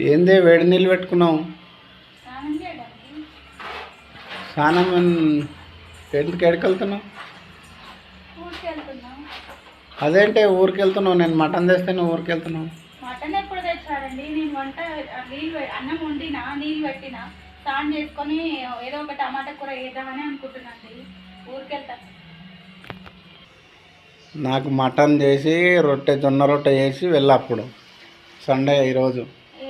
ఏందే వేడి నీళ్ళు పెట్టుకున్నావు? స్నానం ఎందుకు ఎక్కడికెళ్తున్నావు? అదేంటే ఊరికి వెళ్తున్నావు? నేను మటన్ తెస్తే నువ్వు ఊరికి వెళ్తున్నావు? మటన్ ఎప్పుడు తెచ్చారండి? నేను వంట అన్నం వండినా, నీళ్ళు పెట్టినా, స్నానం చేసుకొని ఏదో ఒక టమాటా కూర వేద్దామని అనుకుంటున్నాండి. ఊరికి వెళ్తా. నాకు మటన్ చేసి జొన్న రొట్టె చేసి వెళ్ళప్పుడు సండే ఈరోజు.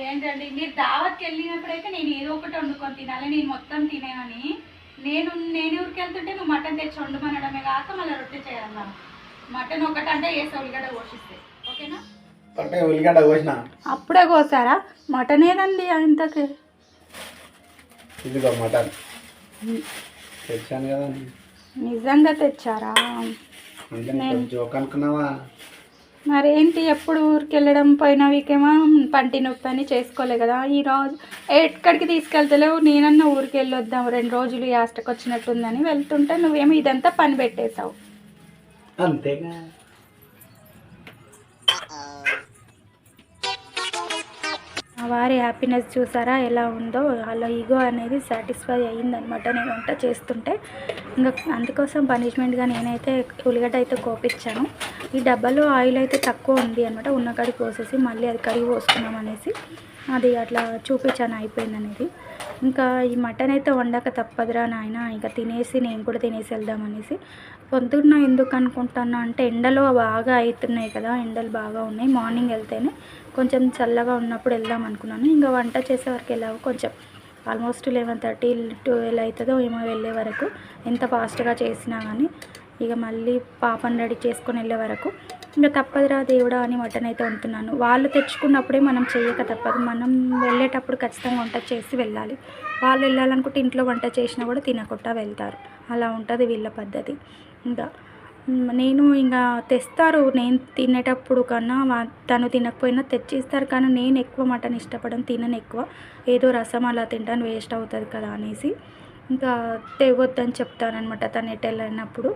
ఏంటండి మీరు దావత్కి వెళ్ళినప్పుడైతే నేను ఏదో ఒకటి వండుకొని తినాలి, నేను మొత్తం తినేనని. నేను ఊరికి వెళ్తుంటే నువ్వు మటన్ తెచ్చి వండుమనడమే కాక మళ్ళీ రొట్టె చేయాలన్నా. మటన్ ఒకటంటే వేసే ఉల్లిగడ్డ కోసిస్తే ఓకేనా? అంటే ఉల్లిగడ్డ కోసిన అప్పుడే కోసారా? మటన్ ఏదండి ఇంతకి? ఇదిగో మటన్ తెచ్చాను కదా. నిజంగా తెచ్చారా? జోక్ అనుకున్నావా? మరేంటి, ఎప్పుడు ఊరికి వెళ్ళడం? పోయిన వీకేమో పంటి నొప్పి అని చేసుకోలే కదా. ఈరోజు ఎక్కడికి తీసుకెళ్తలేవు. నేనన్నా ఊరికి వెళ్ళొద్దాం 2 రోజులు యాస్టకు వచ్చినట్టుందని వెళ్తుంటే నువ్వేమో ఇదంతా పని పెట్టేశావు. అంతేగా. వారి హ్యాపీనెస్ చూసారా ఎలా ఉందో? అలా ఈగో అనేది సాటిస్ఫై అయ్యిందనమాట నేను వంట చేస్తుంటే. ఇంకా అందుకోసం పనిష్మెంట్గా నేనైతే ఉల్లిగడ్డ అయితే కోపించాను. ఈ డబ్బాలో ఆయిల్ అయితే తక్కువ ఉంది అనమాట. ఉన్న కాడికి పోసేసి మళ్ళీ అది కడిగి పోసుకున్నాం అనేసి అది అట్లా చూపించాను అయిపోయింది అనేది. ఇంకా ఈ మటన్ అయితే వండక తప్పదురా నాయన, ఇంకా తినేసి నేను కూడా తినేసి వెళ్దామనేసి. పొద్దున్న ఎందుకు అనుకుంటున్నా అంటే ఎండలో బాగా అవుతున్నాయి కదా, ఎండలు బాగా ఉన్నాయి. మార్నింగ్ వెళ్తేనే కొంచెం చల్లగా ఉన్నప్పుడు వెళ్దాం అనుకున్నాను. ఇంకా వంట చేసే వరకు వెళ్ళాము కొంచెం ఆల్మోస్ట్ 11:30 12 అవుతుందో ఏమో వెళ్ళే వరకు. ఎంత ఫాస్ట్గా చేసినా కానీ ఇక మళ్ళీ పాపను రెడీ చేసుకొని వెళ్ళే వరకు ఇంకా తప్పదురా దేవుడా అని మటన్ అయితే వండుతున్నాను. వాళ్ళు తెచ్చుకున్నప్పుడే మనం చేయక తప్పదు. మనం వెళ్ళేటప్పుడు ఖచ్చితంగా వంట చేసి వెళ్ళాలి. వాళ్ళు వెళ్ళాలనుకుంటే ఇంట్లో వంట చేసినా కూడా తినకుండా వెళ్తారు. అలా ఉంటుంది వీళ్ళ పద్ధతి. ఇంకా నేను ఇంకా తెస్తారు, నేను తినేటప్పుడు కన్నా తను తినకపోయినా తెచ్చిస్తారు. కానీ నేను ఎక్కువ మటన్ ఇష్టపడను, తినను ఎక్కువ. ఏదో రసం అలా తింటాను, వేస్ట్ అవుతుంది కదా అనేసి ఇంకా తేవద్దని చెప్తానమాట తను ఎటు వెళ్ళినప్పుడు.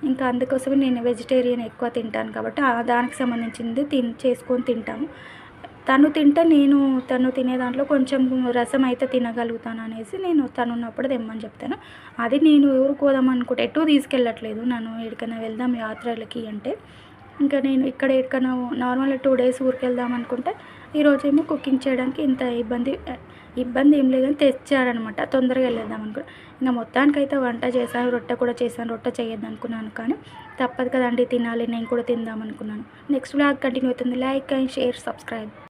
ఇంకా అందుకోసమే నేను వెజిటేరియన్ ఎక్కువ తింటాను కాబట్టి దానికి సంబంధించింది చేసుకొని తింటాము. తను తింటే తను తినే దాంట్లో కొంచెం రసం అయితే తినగలుగుతాను అనేసి నేను తను ఉన్నప్పుడు తెమ్మని చెప్తాను. అది నేను ఊరికి పోదాం అనుకుంటే ఎటు తీసుకెళ్ళట్లేదు. నన్ను ఎక్కడికైనా వెళ్దాం యాత్రలకి అంటే ఇంకా నేను ఇక్కడ ఎక్కడికైనా నార్మల్గా 2 డేస్ ఊరికి వెళ్దాం అనుకుంటే ఈరోజేమో కుకింగ్ చేయడానికి ఇంత ఇబ్బంది ఏం లేదని తెచ్చారనమాట. తొందరగా వెళ్ళేద్దాం అనుకున్నా. ఇంకా మొత్తానికైతే వంట చేశాను, రొట్టె కూడా చేశాను. రొట్టె చేయొద్దు అనుకున్నాను కానీ తప్పదు కదండి, తినాలి, నేను కూడా తిందాం అనుకున్నాను. నెక్స్ట్ వ్లాగ్ కంటిన్యూ అవుతుంది. Like and share, subscribe.